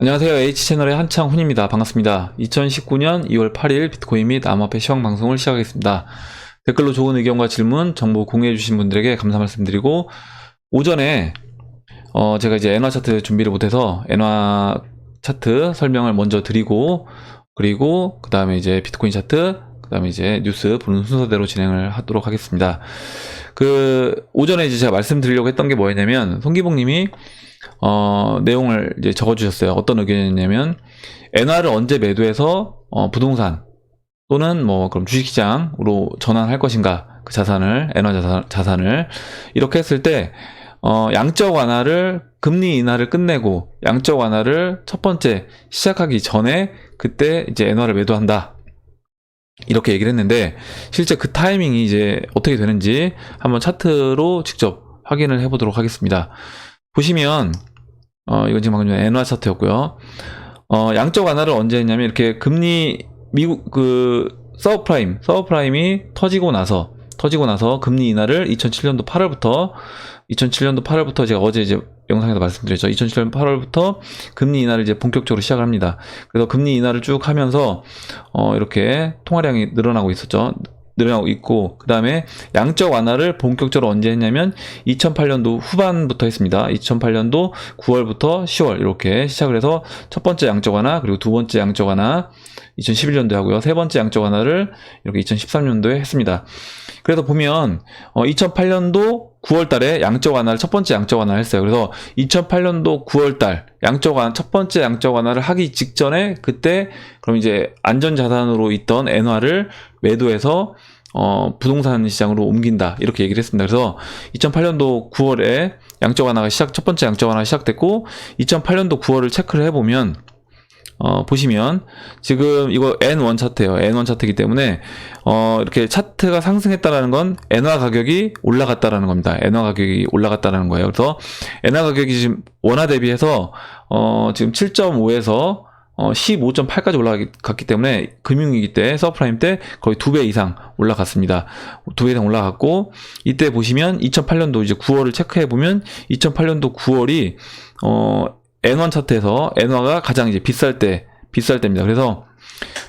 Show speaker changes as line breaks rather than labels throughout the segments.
안녕하세요. H채널의 한창훈입니다. 반갑습니다. 2019년 2월 8일 비트코인 및 암호화폐 시황 방송을 시작하겠습니다. 댓글로 좋은 의견과 질문, 정보 공유해주신 분들에게 감사 말씀드리고, 오전에 제가 이제 엔화 차트 준비를 못해서 엔화 차트 설명을 먼저 드리고, 그리고 그 다음에 이제 비트코인 차트, 그 다음에 이제 뉴스 보는 순서대로 진행을 하도록 하겠습니다. 오전에 이제 제가 말씀드리려고 했던 게 뭐였냐면, 송기봉님이 내용을 이제 적어주셨어요. 어떤 의견이냐면, 엔화를 언제 매도해서, 부동산, 또는 그럼 주식시장으로 전환할 것인가, 그 자산을, 엔화 자산을, 이렇게 했을 때, 양적 완화를, 금리 인하를 끝내고, 양적 완화를 첫 번째 시작하기 전에, 그때 이제 엔화를 매도한다. 이렇게 얘기를 했는데, 실제 그 타이밍이 이제 어떻게 되는지 한번 차트로 직접 확인을 해보도록 하겠습니다. 보시면 이건 지금 방금 전에 엔화 차트였고요. 양적 완화를 언제 했냐면, 이렇게 금리 미국 서브프라임이 터지고 나서 금리 인하를 2007년도 8월부터 제가 어제 이제 영상에서 말씀드렸죠. 2007년 8월부터 금리 인하를 이제 본격적으로 시작을 합니다. 그래서 금리 인하를 쭉 하면서 이렇게 통화량이 늘어나고 있었죠. 늘어나고 있고, 그 다음에 양적 완화를 본격적으로 언제 했냐면 2008년도 후반부터 했습니다. 2008년도 9월부터 10월 이렇게 시작을 해서 첫 번째 양적 완화, 그리고 두 번째 양적 완화 2011년도에 하고요. 세 번째 양적 완화를 이렇게 2013년도에 했습니다. 그래서 보면 2008년도 9월달에 양적 완화를 첫 번째 양적 완화를 했어요. 그래서 2008년도 9월달 첫 번째 양적 완화를 하기 직전에, 그때 그럼 이제 안전자산으로 있던 엔화를 매도해서 부동산 시장으로 옮긴다, 이렇게 얘기를 했습니다. 그래서 2008년도 9월에 양적 완화가 첫 번째 양적 완화가 시작됐고, 2008년도 9월을 체크를 해보면 보시면 지금 이거 N1 차트예요. N1 차트이기 때문에 이렇게 차트가 상승했다라는 건 엔화 가격이 올라갔다라는 겁니다. 엔화 가격이 올라갔다라는 거예요. 그래서 엔화 가격이 지금 원화 대비해서 지금 7.5에서 15.8까지 올라갔기 때문에, 금융위기 때, 서브프라임 때 거의 2배 이상 올라갔습니다. 2배 이상 올라갔고, 이때 보시면 2008년도 이제 9월을 체크해보면 2008년도 9월이 N1 차트에서 엔화가 가장 이제 비쌀 때입니다. 그래서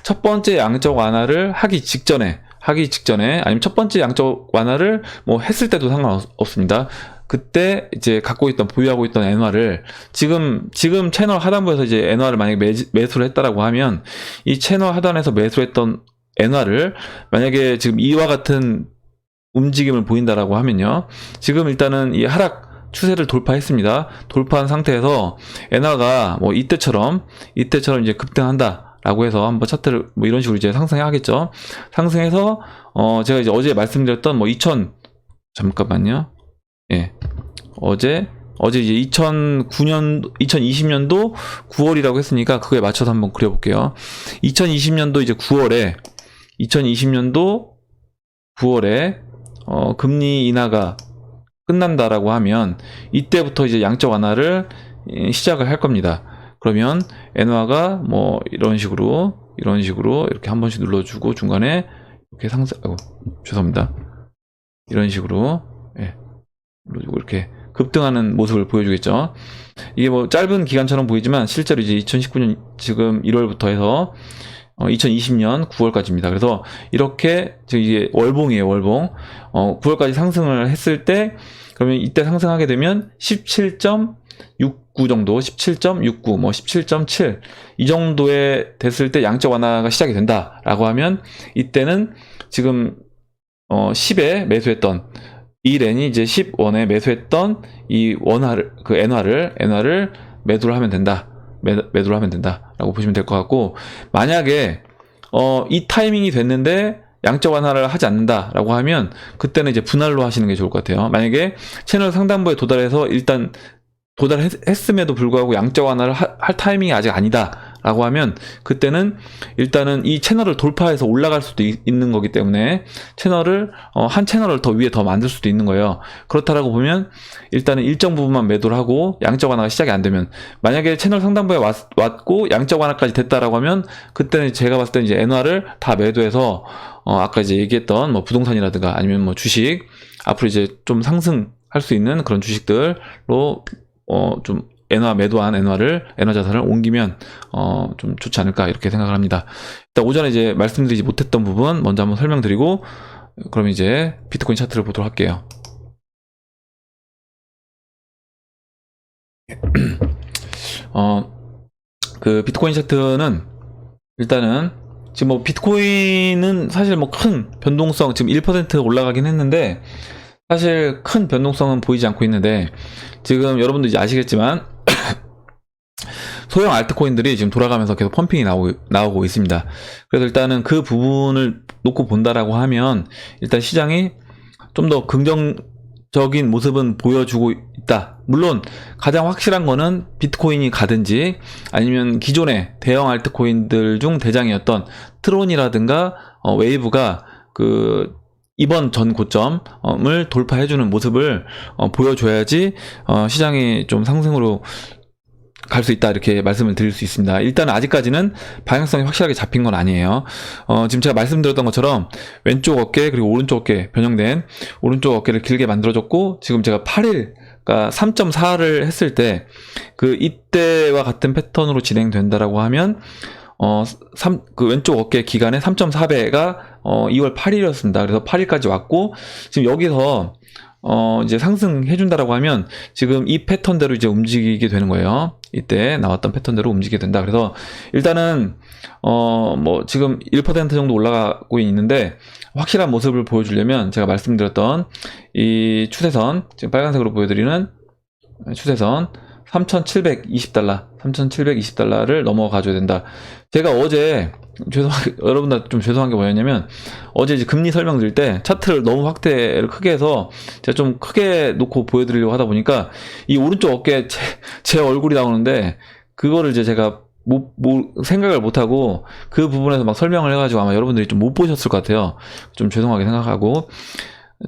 첫 번째 양적 완화를 하기 직전에, 아니면 첫 번째 양적 완화를 했을 때도 상관없습니다. 그때 이제 보유하고 있던 엔화를 지금 채널 하단부에서 이제 엔화를 만약에 매수를 했다라고 하면, 이 채널 하단에서 매수했던 엔화를 만약에 지금 이와 같은 움직임을 보인다라고 하면요, 지금 일단은 이 하락 추세를 돌파했습니다. 돌파한 상태에서 엔화가 이때처럼 이제 급등한다 라고 해서 한번 차트를 이런 식으로 이제 상승하겠죠. 상승해서 제가 이제 어제 말씀드렸던 잠깐만요. 예. 어제 이제 2020년도 9월이라고 했으니까 그거에 맞춰서 한번 그려볼게요. 2020년도 9월에 금리 인하가 끝난다라고 하면, 이때부터 이제 양적 완화를 시작을 할 겁니다. 그러면 엔화가 이런 식으로 이렇게 한 번씩 눌러주고, 중간에 이렇게 죄송합니다. 이런 식으로 눌러주고 이렇게 급등하는 모습을 보여주겠죠. 이게 짧은 기간처럼 보이지만 실제로 이제 2019년 지금 1월부터 해서 2020년 9월까지입니다. 그래서 이렇게 이게 월봉이에요, 월봉. 9월까지 상승을 했을 때, 그러면 이때 상승하게 되면 17.69 정도, 17.69, 17.7 이 정도에 됐을 때 양적 완화가 시작이 된다라고 하면, 이때는 지금 10에 매수했던 이 렌이 이제 10원에 매수했던 이 엔화를 매도를 하면 된다. 매도를 하면 된다라고 보시면 될 것 같고, 만약에 이 타이밍이 됐는데 양적 완화를 하지 않는다라고 하면, 그때는 이제 분할로 하시는 게 좋을 것 같아요. 만약에 채널 상단부에 도달해서 일단 도달했음에도 불구하고 양적 완화를 할 타이밍이 아직 아니다 라고 하면, 그때는 일단은 이 채널을 돌파해서 올라갈 수도 있는 거기 때문에 한 채널을 더 위에 더 만들 수도 있는 거예요. 그렇다라고 보면 일단은 일정 부분만 매도를 하고, 양적 완화가 시작이 안 되면, 만약에 채널 상단부에 왔고 양적 완화까지 됐다라고 하면, 그때는 제가 봤을 때 이제 엔화를 다 매도해서 아까 이제 얘기했던 부동산이라든가 아니면 주식, 앞으로 이제 좀 상승할 수 있는 그런 주식들로 좀 엔화 매도한 엔화 자산을 옮기면 좀 좋지 않을까 이렇게 생각을 합니다. 일단 오전에 이제 말씀드리지 못했던 부분 먼저 한번 설명드리고 그럼 이제 비트코인 차트를 보도록 할게요. 그 비트코인 차트는 일단은 지금 뭐 비트코인은 사실 뭐 큰 변동성 지금 1% 올라가긴 했는데 사실 큰 변동성은 보이지 않고 있는데 지금 여러분도 이제 아시겠지만 소형 알트코인들이 지금 돌아가면서 계속 펌핑이 나오고 있습니다. 그래서 일단은 그 부분을 놓고 본다라고 하면 일단 시장이 좀 더 긍정적인 모습은 보여주고 있다. 물론 가장 확실한 거는 비트코인이 가든지 아니면 기존의 대형 알트코인들 중 대장이었던 트론이라든가 웨이브가 그 이번 전 고점을 돌파해주는 모습을 보여줘야지 시장이 좀 상승으로 갈 수 있다 이렇게 말씀을 드릴 수 있습니다. 일단 아직까지는 방향성이 확실하게 잡힌 건 아니에요. 지금 제가 말씀드렸던 것처럼 왼쪽 어깨 그리고 오른쪽 어깨 변형된 오른쪽 어깨를 길게 만들어줬고 지금 제가 8일 그러니까 3.4를 했을 때 그 이때와 같은 패턴으로 진행된다라고 하면 그 왼쪽 어깨 기간에 3.4배가 2월 8일이었습니다. 그래서 8일까지 왔고 지금 여기서 이제 상승해준다라고 하면 지금 이 패턴대로 이제 움직이게 되는 거예요. 이때 나왔던 패턴대로 움직이게 된다. 그래서 일단은 뭐 지금 1% 정도 올라가고 있는데 확실한 모습을 보여주려면 제가 말씀드렸던 이 추세선 지금 빨간색으로 보여드리는 추세선 3,720달러를 넘어가 줘야 된다. 제가 어제 여러분들 좀 죄송한 게 뭐였냐면 어제 이제 금리 설명드릴 때 차트를 너무 확대를 크게 해서 제가 좀 크게 놓고 보여드리려고 하다 보니까 이 오른쪽 어깨에 제 얼굴이 나오는데 그거를 이제 제가 생각을 못하고 그 부분에서 막 설명을 해가지고 아마 여러분들이 좀 못 보셨을 것 같아요. 좀 죄송하게 생각하고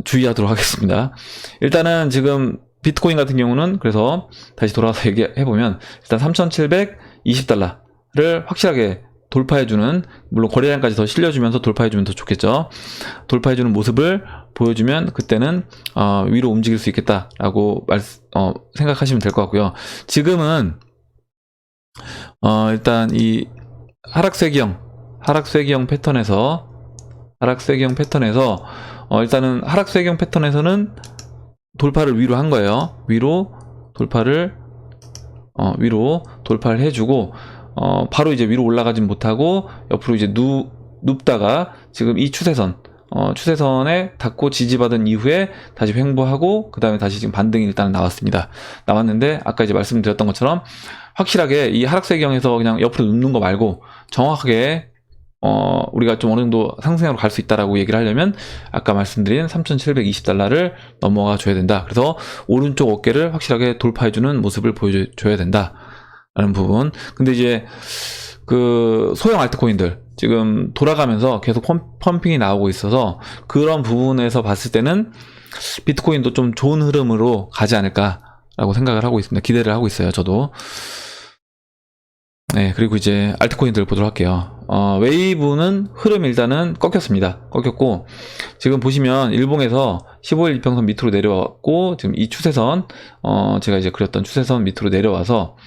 주의하도록 하겠습니다. 일단은 지금 비트코인 같은 경우는 그래서 다시 돌아와서 얘기해보면 일단 3,720달러를 확실하게 돌파해주는, 물론 거래량까지 더 실려주면서 돌파해주면 더 좋겠죠. 돌파해주는 모습을 보여주면 그때는 위로 움직일 수 있겠다라고 생각하시면 될 것 같고요. 지금은 일단 이 하락세기형 패턴에서 일단은 하락세기형 패턴에서는 돌파를 위로 한 거예요. 위로 돌파를 해주고 바로 이제 위로 올라가진 못하고 옆으로 이제 눕다가 지금 이 추세선에 닿고 지지받은 이후에 다시 횡보하고 그 다음에 다시 지금 반등이 일단 나왔는데 아까 이제 말씀드렸던 것처럼 확실하게 이 하락세경에서 그냥 옆으로 눕는 거 말고 정확하게 우리가 좀 어느 정도 상승으로 갈 수 있다라고 얘기를 하려면 아까 말씀드린 3,720달러를 넘어가 줘야 된다. 그래서 오른쪽 어깨를 확실하게 돌파해주는 모습을 보여줘야 된다라는 부분. 근데 이제 그 소형 알트코인들 지금 돌아가면서 계속 펌핑이 나오고 있어서 그런 부분에서 봤을 때는 비트코인도 좀 좋은 흐름으로 가지 않을까라고 생각을 하고 있습니다. 기대를 하고 있어요, 저도. 네, 그리고 이제 알트코인들 보도록 할게요. 웨이브는 흐름 일단은 꺾였고 지금 보시면 일봉에서 15일 이평선 밑으로 내려왔고 지금 이 추세선 제가 이제 그렸던 추세선 밑으로 내려와서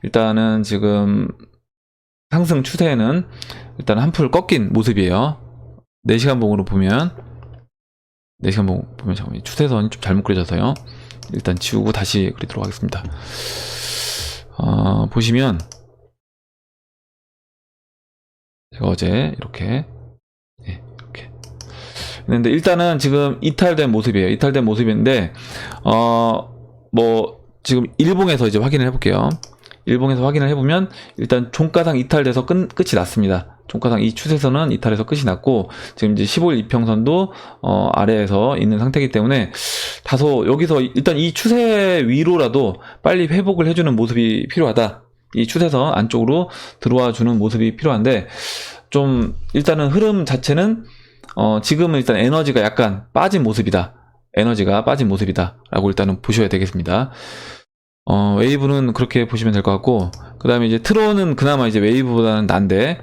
일단은 지금 상승 추세에는 일단 한풀 꺾인 모습이에요. 4시간 봉으로 보면 잠깐만 추세선이 좀 잘못 그려져서요. 일단 지우고 다시 그리도록 하겠습니다. 보시면 제가 어제 이렇게 했는데 일단은 지금 이탈된 모습인데 뭐 지금 일봉에서 이제 확인을 해볼게요. 일봉에서 확인을 해보면 일단 종가상 이탈돼서 끝이 났습니다. 종가상 이 추세선은 이탈해서 끝이 났고 지금 이제 15일 이평선도 아래에서 있는 상태이기 때문에 다소 여기서 일단 이 추세 위로라도 빨리 회복을 해주는 모습이 필요하다. 이 추세선 안쪽으로 들어와 주는 모습이 필요한데 좀 일단은 흐름 자체는 지금은 일단 에너지가 약간 빠진 모습이다 라고 일단은 보셔야 되겠습니다. 웨이브는 그렇게 보시면 될 것 같고, 그 다음에 이제 트론은 그나마 이제 웨이브보다는 난데,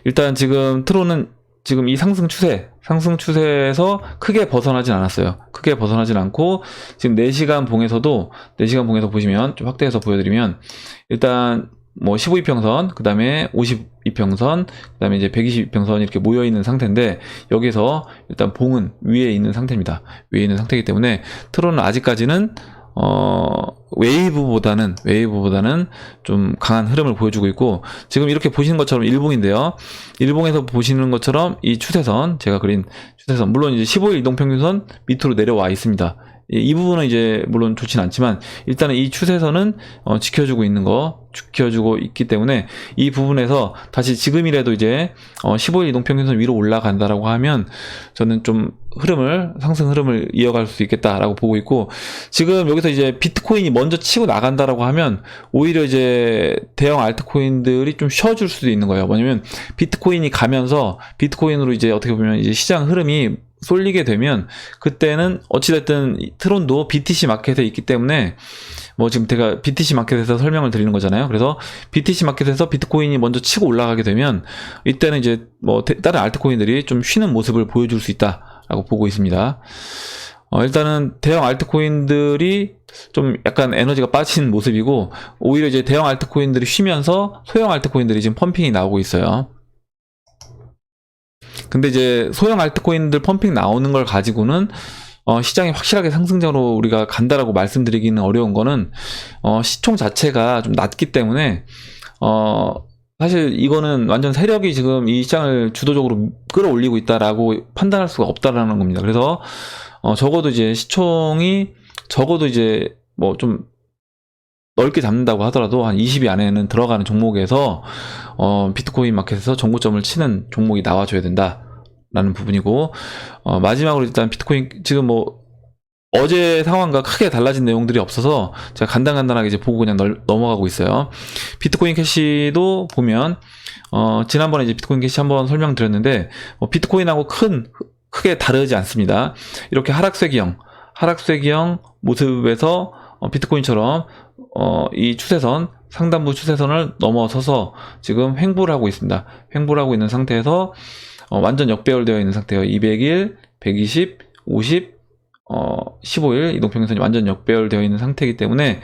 일단 지금 트론은 지금 이 상승 추세에서 크게 벗어나진 않았어요. 크게 벗어나진 않고, 지금 4시간 봉에서도, 4시간 봉에서 보시면, 좀 확대해서 보여드리면, 일단, 뭐, 15이평선, 그 다음에 52평선, 그 다음에 이제 122평선 이렇게 모여있는 상태인데, 여기서 일단 봉은 위에 있는 상태입니다. 위에 있는 상태이기 때문에, 트론은 아직까지는, 웨이브보다는 좀 강한 흐름을 보여주고 있고, 지금 이렇게 보시는 것처럼 일봉인데요. 일봉에서 보시는 것처럼 이 추세선, 제가 그린 추세선, 물론 이제 15일 이동평균선 밑으로 내려와 있습니다. 이 부분은 이제 물론 좋진 않지만, 일단은 이 추세선은 지켜주고 있기 때문에, 이 부분에서 다시 지금이라도 이제 15일 이동평균선 위로 올라간다라고 하면, 저는 좀 상승 흐름을 이어갈 수 있겠다라고 보고 있고, 지금 여기서 이제 비트코인이 먼저 치고 나간다라고 하면 오히려 이제 대형 알트코인들이 좀 쉬어줄 수도 있는 거예요. 뭐냐면 비트코인이 가면서 비트코인으로 이제 어떻게 보면 이제 시장 흐름이 쏠리게 되면, 그때는 어찌됐든 트론도 BTC 마켓에 있기 때문에, 뭐 지금 제가 BTC 마켓에서 설명을 드리는 거잖아요. 그래서 BTC 마켓에서 비트코인이 먼저 치고 올라가게 되면, 이때는 이제 뭐 다른 알트코인들이 좀 쉬는 모습을 보여줄 수 있다라고 보고 있습니다. 일단은 대형 알트코인들이 좀 약간 에너지가 빠진 모습이고, 오히려 이제 대형 알트코인들이 쉬면서 소형 알트코인들이 지금 펌핑이 나오고 있어요. 근데 이제 소형 알트코인들 펌핑 나오는 걸 가지고는 시장이 확실하게 상승장으로 우리가 간다라고 말씀드리기는 어려운 거는, 시총 자체가 좀 낮기 때문에, 사실 이거는 완전 세력이 지금 이 시장을 주도적으로 끌어올리고 있다라고 판단할 수가 없다라는 겁니다. 그래서 적어도 이제 시총이 적어도 이제 뭐 좀 넓게 잡는다고 하더라도 한 20위 안에는 들어가는 종목에서 비트코인 마켓에서 정고점을 치는 종목이 나와줘야 된다라는 부분이고, 마지막으로 일단 비트코인 지금 뭐 어제 상황과 크게 달라진 내용들이 없어서 제가 간단하게 이제 보고 그냥 넘어가고 있어요. 비트코인 캐시도 보면 지난번에 이제 비트코인 캐시 한번 설명드렸는데, 비트코인하고 크게 다르지 않습니다. 이렇게 하락세기형 모습에서 비트코인처럼 이 추세선, 상단부 추세선을 넘어서서 지금 횡보를 하고 있습니다. 횡보를 하고 있는 상태에서 완전 역배열되어 있는 상태예요. 200일, 120, 50, 15일 이동평균선이 완전 역배열되어 있는 상태이기 때문에,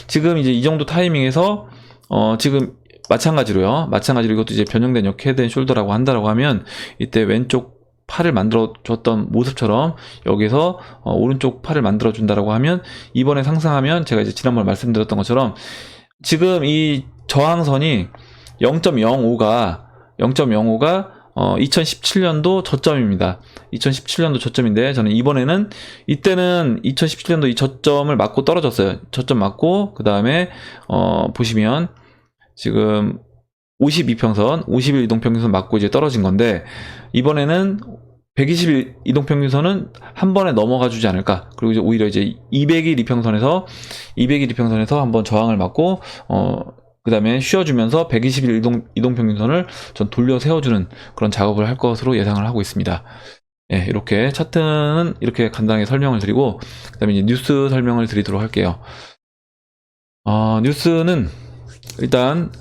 지금 이제 이 정도 타이밍에서 지금 마찬가지로 이것도 이제 변형된 헤드 앤 숄더라고 한다라고 하면, 이때 왼쪽 팔을 만들어 줬던 모습처럼 여기서 오른쪽 팔을 만들어 준다라고 하면, 이번에 상승하면 제가 이제 지난번에 말씀드렸던 것처럼 지금 이 저항선이 0.05가 2017년도 저점입니다. 2017년도 저점인데, 저는 이때는 2017년도 이 저점을 맞고 떨어졌어요. 저점 맞고, 그 다음에 보시면 지금 52평선, 50일 이동평균선 맞고 이제 떨어진 건데, 이번에는 120일 이동평균선은 한 번에 넘어가 주지 않을까. 그리고 이제 오히려 이제 200일 이평선에서 한번 저항을 맞고, 그 다음에 쉬어주면서 120일 이동평균선을 전 돌려 세워주는 그런 작업을 할 것으로 예상을 하고 있습니다. 예, 이렇게 차트는 이렇게 간단하게 설명을 드리고, 그 다음에 이제 뉴스 설명을 드리도록 할게요. 뉴스는 일단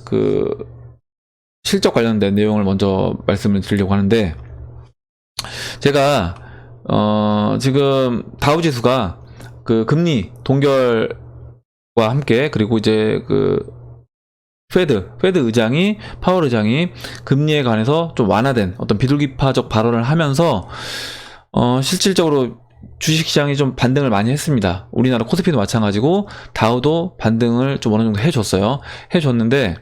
실적 관련된 내용을 먼저 말씀을 드리려고 하는데, 제가 지금 다우지수가 금리 동결과 함께, 그리고 이제 페드 의장이, 파월 의장이 금리에 관해서 좀 완화된 어떤 비둘기파적 발언을 하면서 실질적으로 주식시장이 좀 반등을 많이 했습니다. 우리나라 코스피도 마찬가지고 다우도 반등을 좀 어느 정도 해줬는데,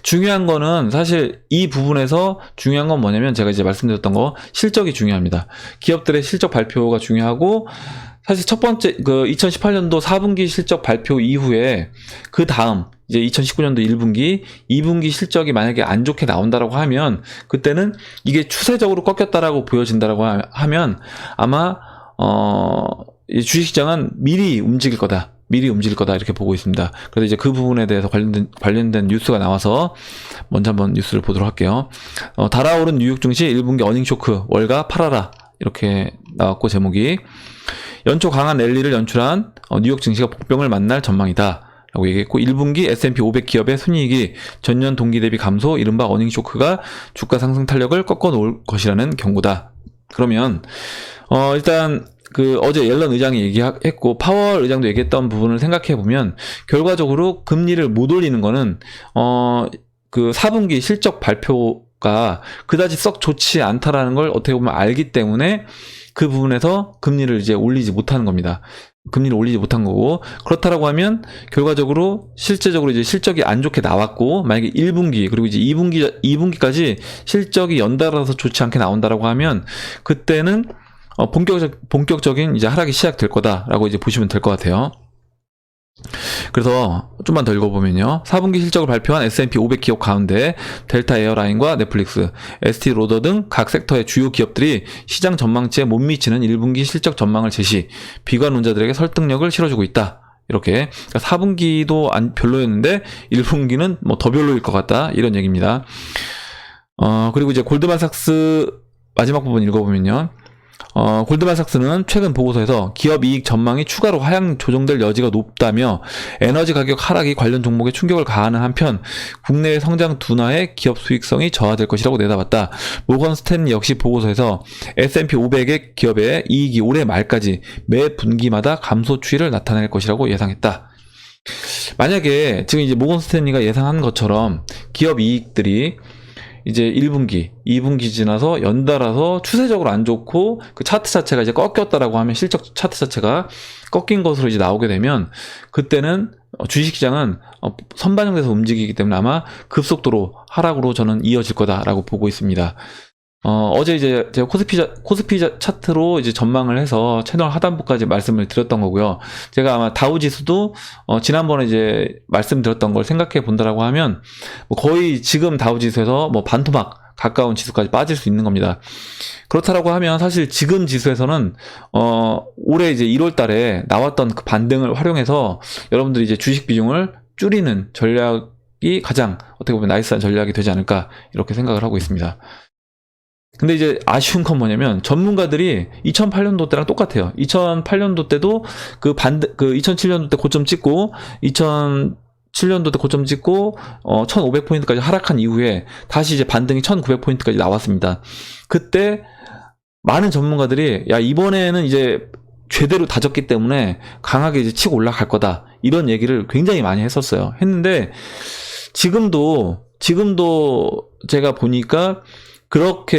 중요한 거는 사실 이 부분에서 중요한 건 뭐냐면, 제가 이제 말씀드렸던 거, 실적이 중요합니다. 기업들의 실적 발표가 중요하고, 사실 첫 번째 2018년도 4분기 실적 발표 이후에 그 다음 이제 2019년도 1분기, 2분기 실적이 만약에 안 좋게 나온다라고 하면, 그때는 이게 추세적으로 꺾였다라고 보여진다라고 하면 아마 주식시장은 미리 움직일 거다 이렇게 보고 있습니다. 그래서 이제 그 부분에 대해서 관련된 뉴스가 나와서 먼저 한번 뉴스를 보도록 할게요. 달아오른 뉴욕 증시 1분기 어닝 쇼크, 월가 팔아라, 이렇게 나왔고, 제목이 연초 강한 랠리를 연출한 뉴욕 증시가 복병을 만날 전망이다 라고 얘기했고 1분기 S&P 500 기업의 순이익이 전년 동기 대비 감소, 이른바 어닝 쇼크가 주가 상승 탄력을 꺾어 놓을 것이라는 경고다. 그러면 일단 어제 옐런 의장이 얘기했고 파월 의장도 얘기했던 부분을 생각해 보면 결과적으로 금리를 못 올리는 거는 4분기 실적 발표가 그다지 썩 좋지 않다라는 걸 어떻게 보면 알기 때문에 그 부분에서 금리를 이제 올리지 못하는 겁니다. 금리를 올리지 못한 거고, 그렇다라고 하면 결과적으로 실제적으로 이제 실적이 안 좋게 나왔고, 만약에 1분기 그리고 이제 2분기까지 실적이 연달아서 좋지 않게 나온다라고 하면 그때는 본격적인 이제 하락이 시작될 거다라고 이제 보시면 될 것 같아요. 그래서 좀만 더 읽어보면요. 4분기 실적을 발표한 S&P 500 기업 가운데 델타 에어라인과 넷플릭스, ST 로더 등 각 섹터의 주요 기업들이 시장 전망치에 못 미치는 1분기 실적 전망을 제시, 비관론자들에게 설득력을 실어주고 있다. 이렇게. 그러니까 4분기도 별로였는데 1분기는 뭐 더 별로일 것 같다. 이런 얘기입니다. 그리고 이제 골드만삭스 마지막 부분 읽어보면요. 골드만삭스는 최근 보고서에서 기업 이익 전망이 추가로 하향 조정될 여지가 높다며 에너지 가격 하락이 관련 종목에 충격을 가하는 한편 국내의 성장 둔화에 기업 수익성이 저하될 것이라고 내다봤다. 모건 스탠리 역시 보고서에서 S&P 500의 기업의 이익이 올해 말까지 매 분기마다 감소 추이를 나타낼 것이라고 예상했다. 만약에 지금 이제 모건 스탠리가 예상한 것처럼 기업 이익들이 이제 1분기, 2분기 지나서 연달아서 추세적으로 안 좋고 그 차트 자체가 이제 꺾였다라고 하면 실적 차트 자체가 꺾인 것으로 이제 나오게 되면 그때는 주식시장은 선반영돼서 움직이기 때문에 아마 급속도로 하락으로 저는 이어질 거다라고 보고 있습니다. 어제 이제 제가 코스피 차트로 이제 전망을 해서 채널 하단부까지 말씀을 드렸던 거고요. 제가 아마 다우 지수도 지난번에 이제 말씀드렸던 걸 생각해 본다라고 하면 뭐 거의 지금 다우 지수에서 뭐 반토막 가까운 지수까지 빠질 수 있는 겁니다. 그렇다라고 하면 사실 지금 지수에서는 올해 이제 1월 달에 나왔던 그 반등을 활용해서 여러분들이 이제 주식 비중을 줄이는 전략이 가장 어떻게 보면 나이스한 전략이 되지 않을까 이렇게 생각을 하고 있습니다. 근데 이제 아쉬운 건 뭐냐면 전문가들이 2008년도 때랑 똑같아요. 2008년도 때도 2007년도 때 고점 찍고 2007년도 때 고점 찍고 1500포인트까지 하락한 이후에 다시 이제 반등이 1900포인트까지 나왔습니다. 그때 많은 전문가들이 야 이번에는 이제 제대로 다졌기 때문에 강하게 이제 치고 올라갈 거다. 이런 얘기를 굉장히 많이 했었어요. 했는데 지금도 제가 보니까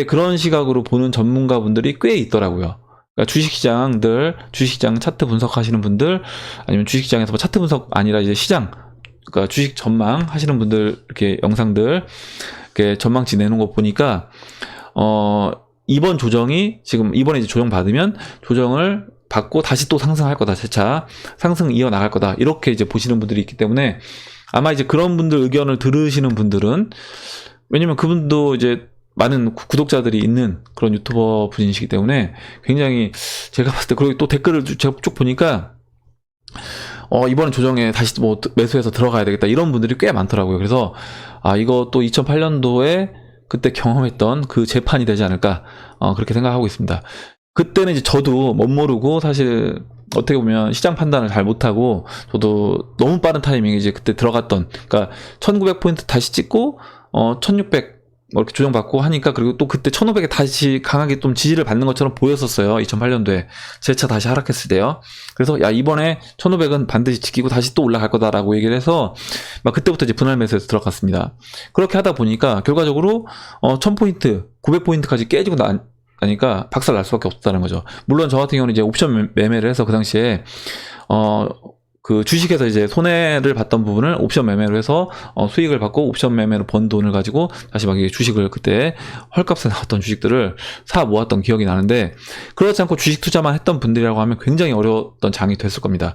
그런 시각으로 보는 전문가분들이 꽤 있더라고요. 그러니까 주식시장 차트 분석하시는 분들, 아니면 주식시장에서 뭐 차트 분석 아니라 이제 그러니까 주식 전망 하시는 분들, 이렇게 영상들, 이렇게 전망치 내놓은 거 보니까, 이번 조정이, 이번에 이제 조정 받으면, 조정을 받고 다시 또 상승할 거다, 재차. 상승 이어나갈 거다. 이렇게 이제 보시는 분들이 있기 때문에, 아마 이제 그런 분들 의견을 들으시는 분들은, 왜냐면 그분도 이제 많은 구독자들이 있는 그런 유튜버 분이시기 때문에 굉장히 제가 봤을 때, 그리고 또 댓글을 제가 쭉 보니까 이번 조정에 다시 뭐 매수해서 들어가야 되겠다 이런 분들이 꽤 많더라고요. 그래서 이거 또 2008년도에 그때 경험했던 그 재판이 되지 않을까 그렇게 생각하고 있습니다. 그때는 이제 저도 못 모르고 사실 어떻게 보면 시장 판단을 잘 못하고 저도 너무 빠른 타이밍에 이제 그때 들어갔던, 그러니까 1900포인트 다시 찍고 1600 이렇게 조정받고 하니까, 그리고 또 그때 1500에 다시 강하게 좀 지지를 받는 것처럼 보였었어요. 2008년도에 재차 다시 하락했을 때요. 그래서 야 이번에 1500은 반드시 지키고 다시 또 올라갈 거다라고 얘기를 해서 막 그때부터 이제 분할 매수해서 들어갔습니다. 그렇게 하다 보니까 결과적으로 1000포인트 900포인트까지 깨지고 나니까 박살 날 수밖에 없었다는 거죠. 물론 저 같은 경우는 이제 옵션 매매를 해서 그 당시에 그 주식에서 이제 손해를 봤던 부분을 옵션 매매로 해서 수익을 받고 옵션 매매로 번 돈을 가지고 다시 막 주식을, 그때 헐값에 나왔던 주식들을 사 모았던 기억이 나는데, 그렇지 않고 주식 투자만 했던 분들이라고 하면 굉장히 어려웠던 장이 됐을 겁니다.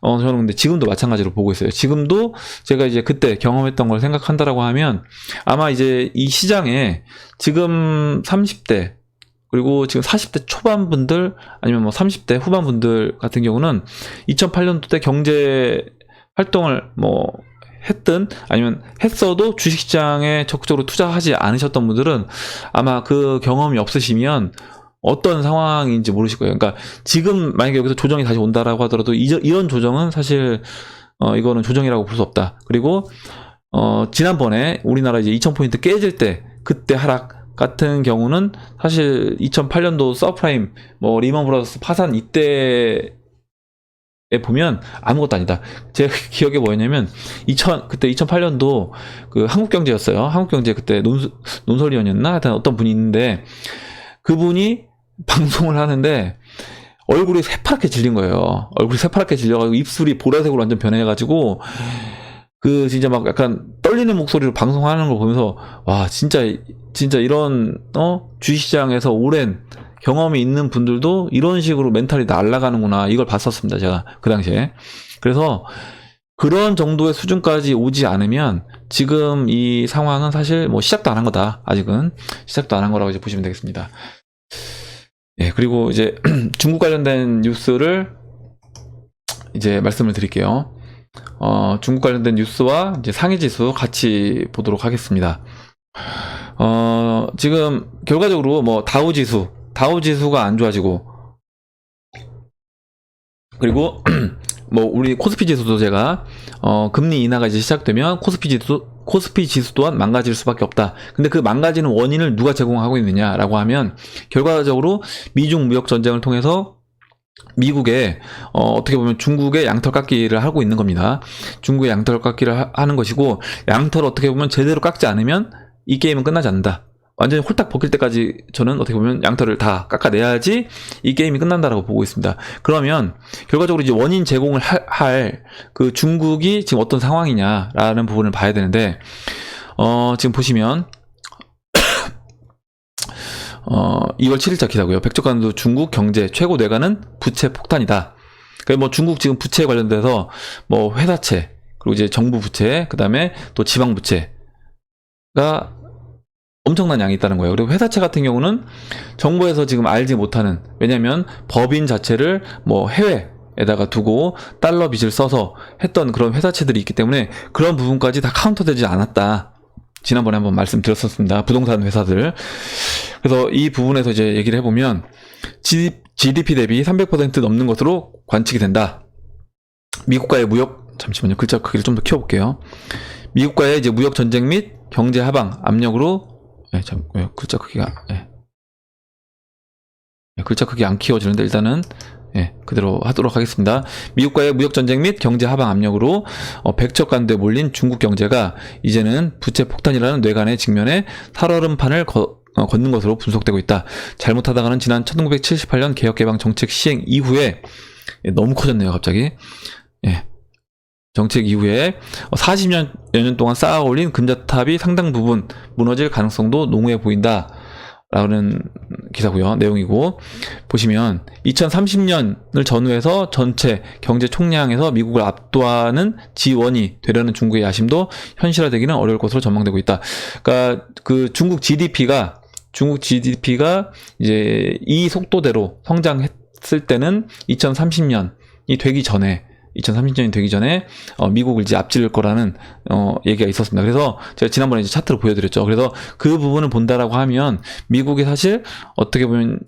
저는 근데 지금도 마찬가지로 보고 있어요. 지금도 제가 이제 그때 경험했던 걸 생각한다라고 하면 아마 이제 이 시장에 지금 30대 그리고 지금 40대 초반 분들, 아니면 뭐 30대 후반 분들 같은 경우는 2008년도 때 경제 활동을 뭐 했든 아니면 했어도 주식시장에 적극적으로 투자하지 않으셨던 분들은 아마 그 경험이 없으시면 어떤 상황인지 모르실 거예요. 그러니까 지금 만약에 여기서 조정이 다시 온다라고 하더라도 이런 조정은 사실 이거는 조정이라고 볼 수 없다. 그리고 지난번에 우리나라 이제 2000포인트 깨질 때 그때 하락 같은 경우는 사실 2008년도 서프라임 뭐 리먼 브라더스 파산 이때에 보면 아무것도 아니다. 제 기억에 뭐였냐면 그때 2008년도 그 한국경제였어요. 한국경제 그때 논설위원이었나? 하여튼 어떤 분이 있는데 그분이 방송을 하는데 얼굴이 새파랗게 질린 거예요. 얼굴이 새파랗게 질려가지고 입술이 보라색으로 완전 변해가지고 그 진짜 막 약간 떨리는 목소리로 방송하는 걸 보면서 와 진짜 이런 주식시장에서 오랜 경험이 있는 분들도 이런 식으로 멘탈이 날아가는구나 이걸 봤었습니다. 제가 그 당시에. 그래서 그런 정도의 수준까지 오지 않으면 지금 이 상황은 사실 뭐 시작도 안 한 거다. 아직은 시작도 안 한 거라고 이제 보시면 되겠습니다. 예, 그리고 이제 중국 관련된 뉴스를 이제 말씀을 드릴게요. 중국 관련된 뉴스와 이제 상해지수 같이 보도록 하겠습니다. 지금 결과적으로 뭐 다우지수가 안 좋아지고 그리고 뭐 우리 코스피 지수도 제가 금리 인하가 이제 시작되면 코스피 지수 또한 망가질 수밖에 없다. 근데 그 망가지는 원인을 누가 제공하고 있느냐라고 하면 결과적으로 미중 무역 전쟁을 통해서 미국에 어떻게 보면 중국의 양털 깎기를 하고 있는 겁니다. 중국의 양털 깎기를 하는 것이고 양털을 어떻게 보면 제대로 깎지 않으면 이 게임은 끝나지 않는다. 완전히 홀딱 벗길 때까지 저는 어떻게 보면 양털을 다 깎아내야지 이 게임이 끝난다라고 보고 있습니다. 그러면 결과적으로 이제 원인 제공을 할 그 중국이 지금 어떤 상황이냐라는 부분을 봐야 되는데 지금 보시면 2월 7일자 기사고요. 백적관도 중국 경제 최고 뇌관은 부채 폭탄이다. 그러니까 뭐 중국 지금 부채에 관련돼서 뭐 회사채 그리고 이제 정부 부채 그다음에 또 지방 부채가 엄청난 양이 있다는 거예요. 그리고 회사채 같은 경우는 정부에서 지금 알지 못하는 왜냐면 법인 자체를 뭐 해외에다가 두고 달러 빚을 써서 했던 그런 회사채들이 있기 때문에 그런 부분까지 다 카운터되지 않았다. 지난번에 한번 말씀드렸었습니다. 부동산 회사들. 그래서 이 부분에서 이제 얘기를 해보면 GDP 대비 300% 넘는 것으로 관측이 된다. 미국과의 잠시만요. 글자 크기를 좀 더 키워볼게요. 미국과의 이제 무역 전쟁 및 경제 하방 압력으로 글자 크기가 글자 크기 안 키워지는데 일단은 그대로 하도록 하겠습니다. 미국과의 무역 전쟁 및 경제 하방 압력으로 백척간도에 몰린 중국 경제가 이제는 부채 폭탄이라는 뇌관의 직면에 살얼음판을 걷는 것으로 분석되고 있다. 잘못하다가는 지난 1978년 개혁개방 정책 시행 이후에 너무 커졌네요 갑자기. 정책 이후에 40여 년 동안 쌓아 올린 금자탑이 상당 부분 무너질 가능성도 농후해 보인다. 라는 기사고요. 내용이고 보시면 2030년을 전후해서 전체 경제 총량에서 미국을 압도하는 지원이 되려는 중국의 야심도 현실화되기는 어려울 것으로 전망되고 있다. 그러니까 그 중국 GDP가 이제 이 속도대로 성장했을 때는 2030년이 되기 전에 미국을 이제 앞질 거라는 얘기가 있었습니다. 그래서 제가 지난번에 이제 차트를 보여드렸죠. 그래서 그 부분을 본다라고 하면 미국이 사실 어떻게 보면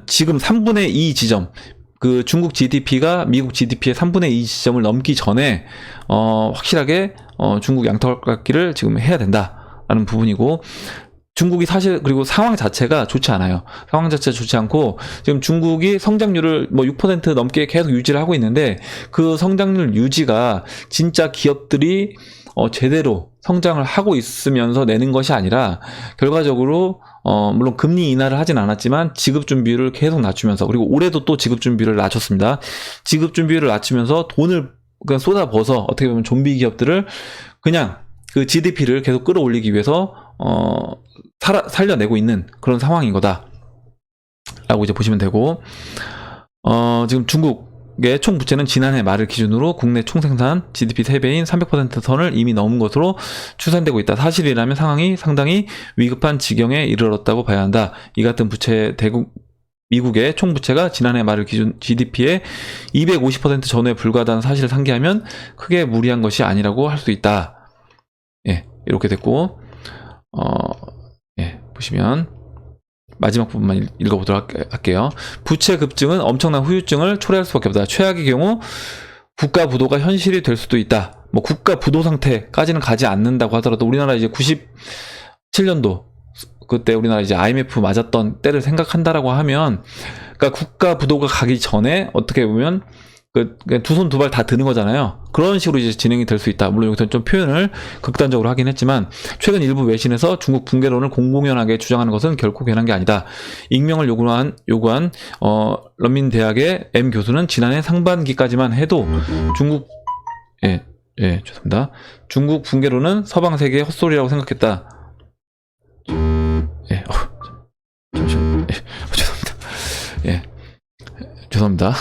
지금 3분의 2 지점 그 중국 GDP가 미국 GDP의 3분의 2 지점을 넘기 전에 확실하게 중국 양털 깎기를 지금 해야 된다라는 부분이고 중국이 사실 그리고 상황 자체가 좋지 않아요. 상황 자체가 좋지 않고 지금 중국이 성장률을 뭐 6% 넘게 계속 유지를 하고 있는데 그 성장률 유지가 진짜 기업들이 제대로 성장을 하고 있으면서 내는 것이 아니라 결과적으로 물론 금리 인하를 하진 않았지만 지급 준비율을 계속 낮추면서 그리고 올해도 또 지급 준비율을 낮췄습니다. 지급 준비율을 낮추면서 돈을 그냥 쏟아부어서 어떻게 보면 좀비 기업들을 그냥 그 GDP를 계속 끌어올리기 위해서 살려내고 있는 그런 상황인 거다 라고 이제 보시면 되고 지금 중국의 총 부채는 지난해 말을 기준으로 국내 총생산 GDP 3배인 300% 선을 이미 넘은 것으로 추산되고 있다. 사실이라면 상황이 상당히 위급한 지경에 이르렀다고 봐야 한다. 이 같은 미국의 총 부채가 지난해 말을 기준 GDP의 250% 전후에 불과하다는 사실을 상기하면 크게 무리한 것이 아니라고 할 수 있다. 이렇게 됐고 보시면 마지막 부분만 읽어보도록 할게요. 부채 급증은 엄청난 후유증을 초래할 수밖에 없다. 최악의 경우 국가 부도가 현실이 될 수도 있다. 뭐 국가 부도 상태까지는 가지 않는다고 하더라도 우리나라 이제 97년도 그때 우리나라 이제 IMF 맞았던 때를 생각한다라고 하면, 그러니까 국가 부도가 가기 전에 어떻게 보면 두 손 두 발 다 드는 거잖아요. 그런 식으로 이제 진행이 될 수 있다. 물론 여기서 좀 표현을 극단적으로 하긴 했지만, 최근 일부 외신에서 중국 붕괴론을 공공연하게 주장하는 것은 결코 괜한 게 아니다. 익명을 요구한 런민대학의 M 교수는 지난해 상반기까지만 해도 중국 죄송합니다. 중국 붕괴론은 서방 세계의 헛소리라고 생각했다. 죄송합니다.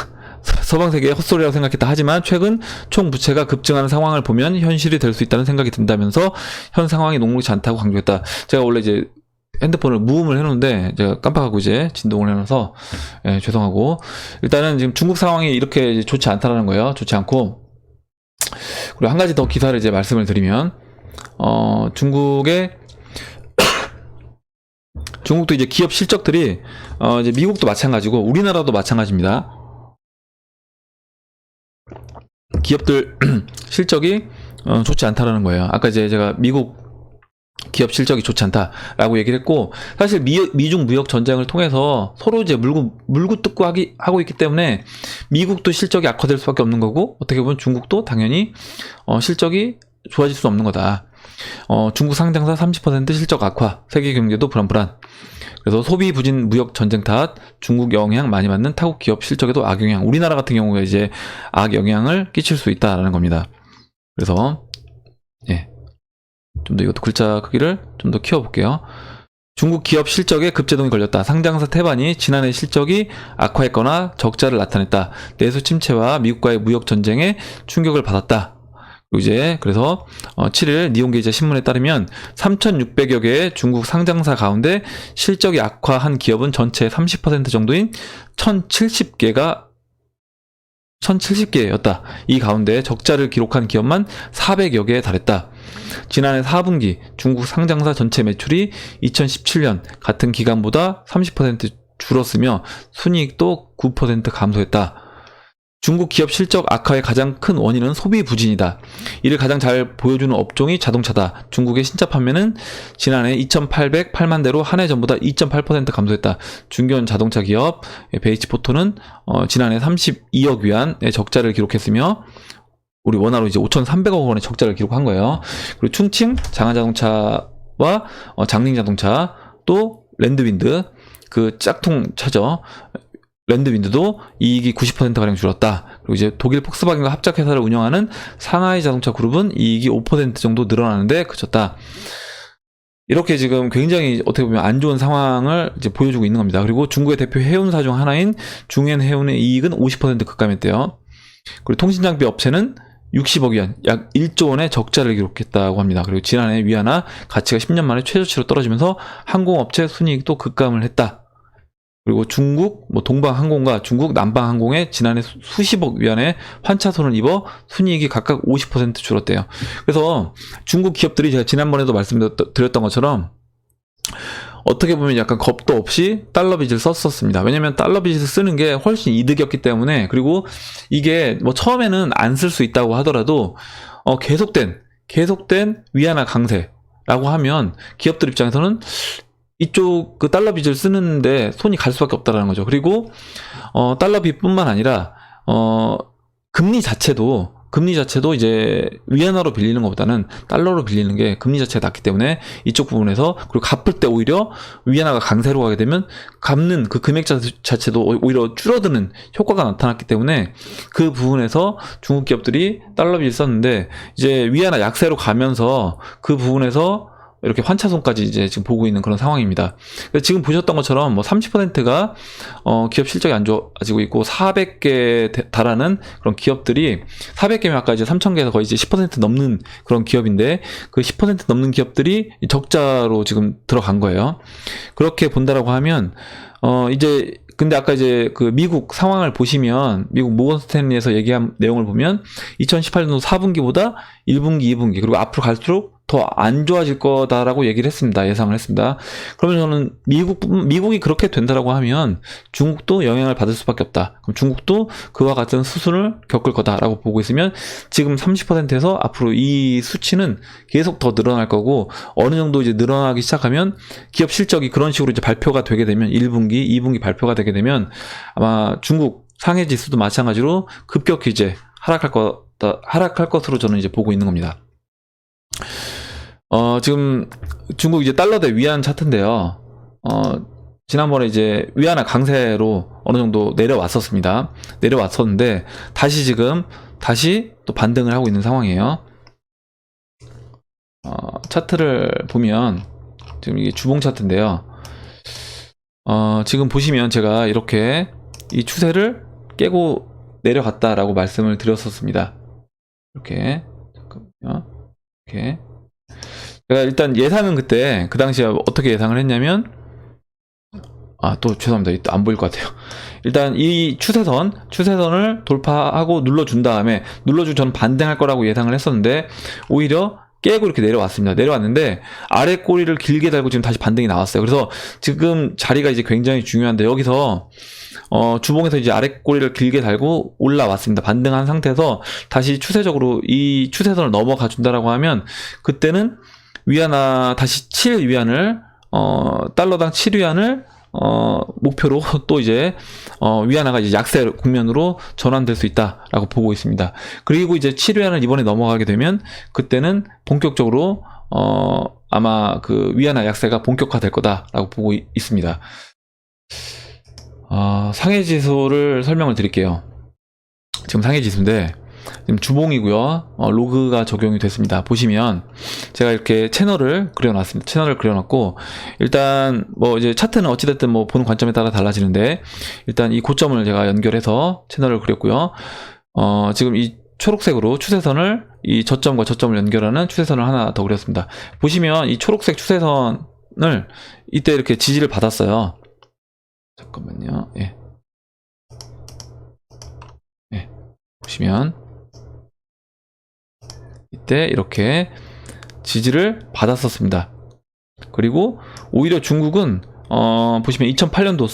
서방 세계의 헛소리라고 생각했다. 하지만 최근 총 부채가 급증하는 상황을 보면 현실이 될 수 있다는 생각이 든다면서 현 상황이 녹록지 않다고 강조했다. 제가 원래 이제 핸드폰을 무음을 해놓는데 제가 깜빡하고 이제 진동을 해놔서 죄송하고, 일단은 지금 중국 상황이 이렇게 좋지 않다라는 거예요. 좋지 않고, 그리고 한 가지 더 기사를 이제 말씀을 드리면, 중국도 이제 기업 실적들이 이제 미국도 마찬가지고 우리나라도 마찬가지입니다. 기업들 실적이 좋지 않다라는 거예요. 아까 이제 제가 미국 기업 실적이 좋지 않다라고 얘기를 했고, 사실 미중 무역 전쟁을 통해서 서로 이제 물고 뜯고 하고 있기 때문에 미국도 실적이 악화될 수밖에 없는 거고, 어떻게 보면 중국도 당연히 실적이 좋아질 수 없는 거다. 중국 상장사 30% 실적 악화, 세계 경제도 불안불안. 그래서 소비 부진 무역 전쟁 탓 중국 영향 많이 받는 타국 기업 실적에도 악영향, 우리나라 같은 경우에 이제 악영향을 끼칠 수 있다라는 겁니다. 그래서 좀 더 이것도 글자 크기를 좀 더 키워볼게요. 중국 기업 실적에 급제동이 걸렸다. 상장사 태반이 지난해 실적이 악화했거나 적자를 나타냈다. 내수 침체와 미국과의 무역 전쟁에 충격을 받았다. 이제 그래서 7일 니혼게이자 신문에 따르면 3,600여 개의 중국 상장사 가운데 실적이 악화한 기업은 전체의 30% 정도인 1,070개였다. 이 가운데 적자를 기록한 기업만 400여 개에 달했다. 지난해 4분기 중국 상장사 전체 매출이 2017년 같은 기간보다 30% 줄었으며 순이익도 9% 감소했다. 중국 기업 실적 악화의 가장 큰 원인은 소비 부진이다. 이를 가장 잘 보여주는 업종이 자동차다. 중국의 신차 판매는 지난해 2,808만 대로 한 해 전보다 2.8% 감소했다. 중견 자동차 기업 베이치포토는 지난해 32억 위안의 적자를 기록했으며, 우리 원화로 이제 5,300억 원의 적자를 기록한 거예요. 그리고 충칭, 장한자동차와 장닝자동차, 또 랜드윈드, 그 짝퉁 차죠. 랜드윈드도 이익이 90%가량 줄었다. 그리고 이제 독일 폭스바겐과 합작회사를 운영하는 상하이 자동차 그룹은 이익이 5% 정도 늘어나는데 그쳤다. 이렇게 지금 굉장히 어떻게 보면 안 좋은 상황을 이제 보여주고 있는 겁니다. 그리고 중국의 대표 해운사 중 하나인 중엔해운의 이익은 50% 급감했대요. 그리고 통신장비 업체는 60억 위안, 약 1조 원의 적자를 기록했다고 합니다. 그리고 지난해 위안화 가치가 10년 만에 최저치로 떨어지면서 항공업체 순이익도 급감을 했다. 그리고 중국 동방항공과 중국 남방항공에 지난해 수십억 위안의 환차손을 입어 순이익이 각각 50% 줄었대요. 그래서 중국 기업들이 제가 지난번에도 말씀드렸던 것처럼 어떻게 보면 약간 겁도 없이 달러 빚을 썼었습니다. 왜냐면 달러 빚을 쓰는 게 훨씬 이득이었기 때문에. 그리고 이게 뭐 처음에는 안 쓸 수 있다고 하더라도 계속된 위안화 강세라고 하면 기업들 입장에서는 이쪽 그 달러 빚을 쓰는데 손이 갈 수밖에 없다라는 거죠. 그리고 달러 빚뿐만 아니라 금리 자체도 이제 위안화로 빌리는 것보다는 달러로 빌리는 게 금리 자체가 낮기 때문에 이쪽 부분에서, 그리고 갚을 때 오히려 위안화가 강세로 가게 되면 갚는 그 금액 자체도 오히려 줄어드는 효과가 나타났기 때문에 그 부분에서 중국 기업들이 달러 빚을 썼는데, 이제 위안화 약세로 가면서 그 부분에서 이렇게 환차손까지 이제 지금 보고 있는 그런 상황입니다. 지금 보셨던 것처럼 뭐 30%가 기업 실적이 안 좋아지고 있고 400개 달하는 그런 기업들이, 400개면 아까 이제 3,000개에서 거의 이제 10% 넘는 그런 기업인데, 그 10% 넘는 기업들이 적자로 지금 들어간 거예요. 그렇게 본다라고 하면 이제 근데 아까 이제 그 미국 상황을 보시면, 미국 모건 스탠리에서 얘기한 내용을 보면 2018년도 4분기보다 1분기, 2분기 그리고 앞으로 갈수록 더 안 좋아질 거다라고 얘기를 했습니다. 예상을 했습니다. 그러면 저는 미국이 그렇게 된다라고 하면 중국도 영향을 받을 수밖에 없다. 그럼 중국도 그와 같은 수순을 겪을 거다라고 보고 있으면 지금 30%에서 앞으로 이 수치는 계속 더 늘어날 거고, 어느 정도 이제 늘어나기 시작하면 기업 실적이 그런 식으로 이제 발표가 되게 되면 1분기, 2분기 발표가 되게 되면 아마 중국 상해 지수도 마찬가지로 급격히 이제 하락할 것으로 저는 이제 보고 있는 겁니다. 지금 중국 이제 달러 대 위안 차트인데요. 지난번에 이제 위안화 강세로 어느 정도 내려왔었습니다. 내려왔었는데 다시 또 반등을 하고 있는 상황이에요. 차트를 보면 지금 이게 주봉 차트인데요. 지금 보시면 제가 이렇게 이 추세를 깨고 내려갔다라고 말씀을 드렸었습니다. 이렇게 잠깐만요. 이렇게 제가 일단 예상은 그때 그 당시에 어떻게 예상을 했냐면, 또 죄송합니다. 또 안 보일 것 같아요. 일단 이 추세선을 돌파하고 눌러준 다음에 저는 반등할 거라고 예상을 했었는데, 오히려 깨고 이렇게 내려왔는데 아래 꼬리를 길게 달고 지금 다시 반등이 나왔어요. 그래서 지금 자리가 이제 굉장히 중요한데, 여기서 주봉에서 이제 아래 꼬리를 길게 달고 올라왔습니다. 반등한 상태에서 다시 추세적으로 이 추세선을 넘어가 준다라고 하면, 그때는 위안화 다시 7위안을 달러당 7위안을 목표로 또 이제 위안화가 이제 약세 국면으로 전환될 수 있다라고 보고 있습니다. 그리고 이제 7위안을 이번에 넘어가게 되면 그때는 본격적으로 아마 그 위안화 약세가 본격화될 거다라고 보고 있습니다. 상해 지수를 설명을 드릴게요. 지금 상해 지수인데 지금 주봉이고요. 로그가 적용이 됐습니다. 보시면 제가 이렇게 채널을 그려놨습니다. 채널을 그려놨고, 일단 뭐 이제 차트는 어찌됐든 뭐 보는 관점에 따라 달라지는데, 일단 이 고점을 제가 연결해서 채널을 그렸고요. 지금 이 초록색으로 추세선을, 이 저점과 저점을 연결하는 추세선을 하나 더 그렸습니다. 보시면 이 초록색 추세선을 이때 이렇게 지지를 받았어요. 잠깐만요. 예. 보시면 이때 이렇게 지지를 받았었습니다. 그리고 오히려 중국은 보시면 2008년도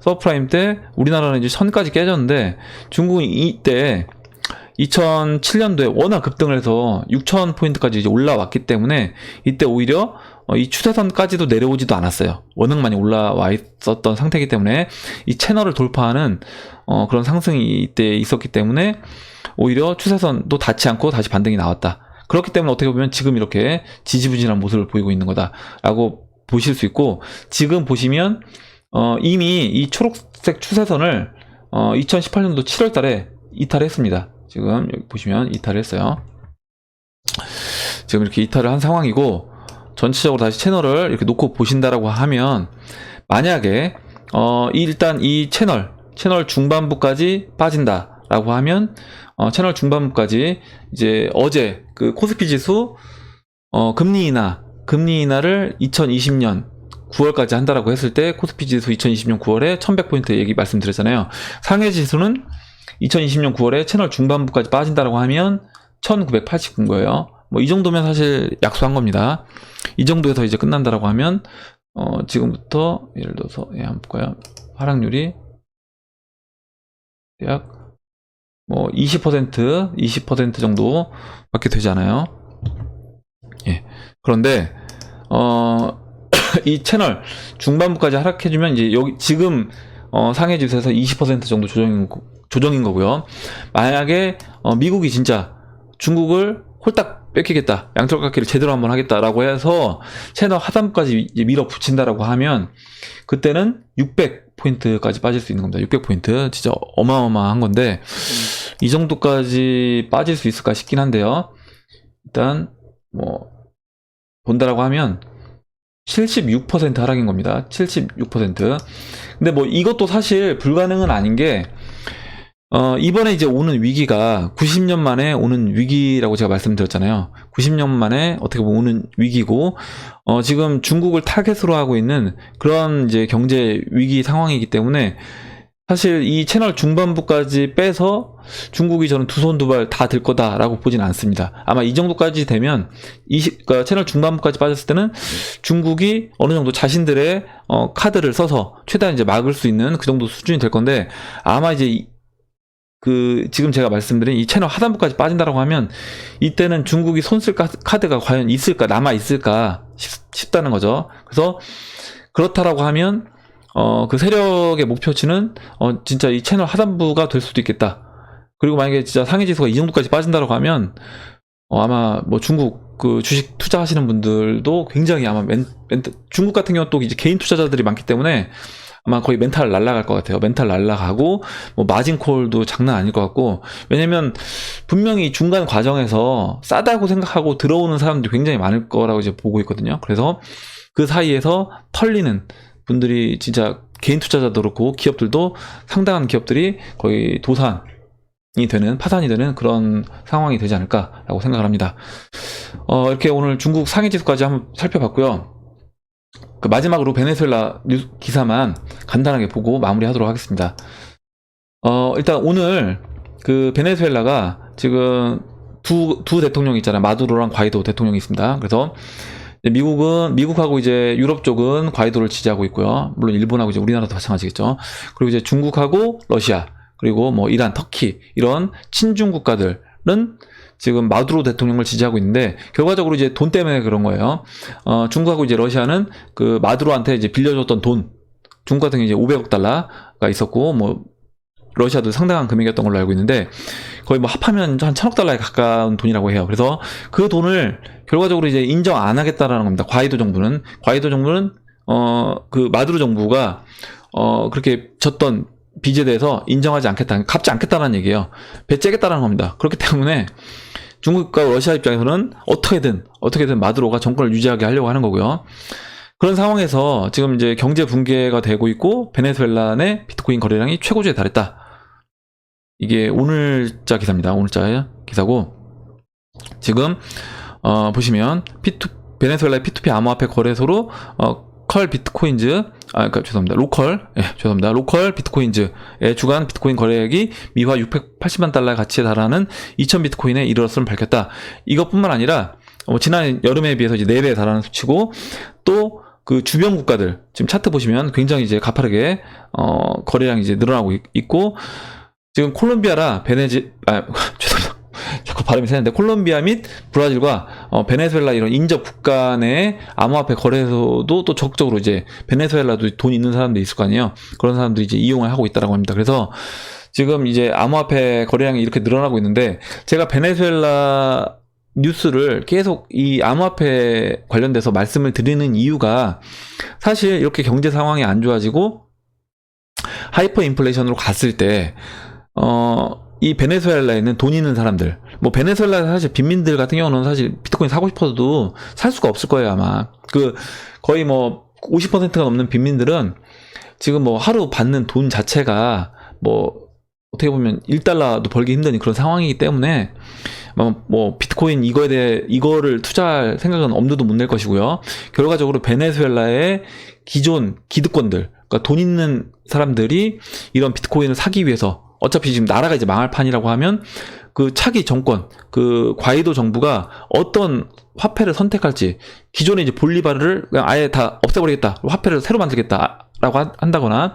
서프라임 때 우리나라는 이제 선까지 깨졌는데, 중국은 이때 2007년도에 워낙 급등을 해서 6,000포인트까지 이제 올라왔기 때문에 이때 오히려 이 추세선까지도 내려오지도 않았어요. 워낙 많이 올라와 있었던 상태이기 때문에 이 채널을 돌파하는 그런 상승이 이때 있었기 때문에 오히려 추세선도 닿지 않고 다시 반등이 나왔다. 그렇기 때문에 어떻게 보면 지금 이렇게 지지부진한 모습을 보이고 있는 거다라고 보실 수 있고, 지금 보시면 이미 이 초록색 추세선을 2018년도 7월 달에 이탈했습니다. 지금 여기 보시면 이탈을 했어요. 지금 이렇게 이탈을 한 상황이고, 전체적으로 다시 채널을 이렇게 놓고 보신다라고 하면, 만약에 일단 이 채널 중반부까지 빠진다라고 하면, 채널 중반부까지 이제 어제 그 코스피 지수 금리 인하를 2020년 9월까지 한다라고 했을 때, 코스피 지수 2020년 9월에 1100포인트 얘기 말씀드렸잖아요. 상해 지수는 2020년 9월에 채널 중반부까지 빠진다라고 하면 1989인 거예요. 뭐 이 정도면 사실 약소한 겁니다. 이 정도에서 이제 끝난다라고 하면 지금부터 예를 들어서 한번 볼까요? 하락률이 약 뭐 20% 정도밖에 되지 않아요. 예. 그런데 이 채널 중반부까지 하락해주면 이제 여기 지금 상해 지수에서 20% 정도 조정인 거고요. 만약에 미국이 진짜 중국을 홀딱 뺏기겠다, 양털깎기를 제대로 한번 하겠다라고 해서 채널 하단까지 밀어붙인다라고 하면, 그때는 600포인트까지 빠질 수 있는 겁니다. 600포인트 진짜 어마어마한 건데, 이 정도까지 빠질 수 있을까 싶긴 한데요. 일단 뭐 본다라고 하면 76% 하락인 겁니다. 76%. 근데 뭐 이것도 사실 불가능은 아닌 게, 이번에 이제 오는 위기가 90년 만에 오는 위기라고 제가 말씀드렸잖아요. 90년 만에 어떻게 보면 오는 위기고, 지금 중국을 타겟으로 하고 있는 그런 이제 경제 위기 상황이기 때문에 사실 이 채널 중반부까지 빼서 중국이 저는 두 손 두 발 다 들 거다라고 보진 않습니다. 아마 이 정도까지 되면 그러니까 채널 중반부까지 빠졌을 때는 중국이 어느 정도 자신들의 카드를 써서 최대한 이제 막을 수 있는 그 정도 수준이 될 건데, 아마 이제 지금 제가 말씀드린 이 채널 하단부까지 빠진다라고 하면 이때는 중국이 손쓸 카드가 과연 있을까, 남아 있을까 싶다는 거죠. 그래서 그렇다라고 하면 그 세력의 목표치는 진짜 이 채널 하단부가 될 수도 있겠다. 그리고 만약에 진짜 상해 지수가 이 정도까지 빠진다라고 하면 아마 뭐 중국 그 주식 투자하시는 분들도 굉장히 아마 중국 같은 경우는 또 이제 개인 투자자들이 많기 때문에 아마 거의 멘탈 날라갈 것 같아요. 멘탈 날라가고 뭐 마진콜도 장난 아닐 것 같고, 왜냐면 분명히 중간 과정에서 싸다고 생각하고 들어오는 사람들이 굉장히 많을 거라고 이제 보고 있거든요. 그래서 그 사이에서 털리는 분들이 진짜 개인 투자자도 그렇고 기업들도 상당한 기업들이 거의 도산이 되는, 파산이 되는 그런 상황이 되지 않을까라고 생각을 합니다. 이렇게 오늘 중국 상해 지수까지 한번 살펴봤고요. 그 마지막으로 베네수엘라 기사만 간단하게 보고 마무리하도록 하겠습니다. 일단 오늘 그 베네수엘라가 지금 두 대통령이 있잖아요. 마두로랑 과이도 대통령이 있습니다. 그래서 미국하고 이제 유럽 쪽은 과이도를 지지하고 있고요. 물론 일본하고 이제 우리나라도 마찬가지겠죠. 그리고 이제 중국하고 러시아, 그리고 뭐 이란, 터키, 이런 친중 국가들은 지금 마두로 대통령을 지지하고 있는데, 결과적으로 이제 돈 때문에 그런 거예요. 중국하고 이제 러시아는 그 마두로한테 이제 빌려줬던 돈, 중국 같은 경우 이제 500억 달러가 있었고, 뭐 러시아도 상당한 금액이었던 걸로 알고 있는데, 거의 뭐 합하면 한 1000억 달러에 가까운 돈이라고 해요. 그래서 그 돈을 결과적으로 이제 인정 안 하겠다라는 겁니다. 과이도 정부는 그 마두로 정부가 그렇게 졌던 빚에 대해서 인정하지 않겠다, 갚지 않겠다는 얘기예요. 배째겠다는 겁니다. 그렇기 때문에 중국과 러시아 입장에서는 어떻게든 마두로가 정권을 유지하게 하려고 하는 거고요. 그런 상황에서 지금 이제 경제 붕괴가 되고 있고, 베네수엘라 내 비트코인 거래량이 최고조에 달했다. 이게 오늘자 기사입니다. 오늘자 기사고, 지금 보시면 베네수엘라의 P2P 암호화폐 거래소로 컬 비트코인즈, 로컬 비트코인즈의 주간 비트코인 거래액이 미화 680만 달러의 가치에 달하는 2000 비트코인에 이르렀음을 밝혔다. 이것뿐만 아니라 지난 여름에 비해서 이제 4배에 달하는 수치고, 또 그 주변 국가들 지금 차트 보시면 굉장히 이제 가파르게 거래량이 이제 늘어나고 있고, 지금 콜롬비아라 죄송합니다. 자꾸 발음이 새는데, 콜롬비아 및 브라질과 베네수엘라 이런 인접 국가 내 암호화폐 거래소도 또 적극적으로 이제, 베네수엘라도 돈 있는 사람들이 있을 거 아니에요. 그런 사람들이 이제 이용을 하고 있다라고 합니다. 그래서 지금 이제 암호화폐 거래량이 이렇게 늘어나고 있는데, 제가 베네수엘라 뉴스를 계속 이 암호화폐 관련돼서 말씀을 드리는 이유가, 사실 이렇게 경제 상황이 안 좋아지고 하이퍼 인플레이션으로 갔을 때 이 베네수엘라에 있는 돈 있는 사람들, 뭐 베네수엘라 사실 빈민들 같은 경우는 사실 비트코인 사고 싶어도 살 수가 없을 거예요. 아마 거의 뭐 50%가 넘는 빈민들은 지금 뭐 하루 받는 돈 자체가 뭐 어떻게 보면 1달러도 벌기 힘든 그런 상황이기 때문에 뭐 비트코인 이거를 투자할 생각은 엄두도 못 낼 것이고요. 결과적으로 베네수엘라의 기존 기득권들, 그러니까 돈 있는 사람들이 이런 비트코인을 사기 위해서, 어차피 지금 나라가 이제 망할 판이라고 하면 그 차기 정권, 그 과이도 정부가 어떤 화폐를 선택할지, 기존에 이제 볼리바르를 그냥 아예 다 없애버리겠다, 화폐를 새로 만들겠다라고 한다거나,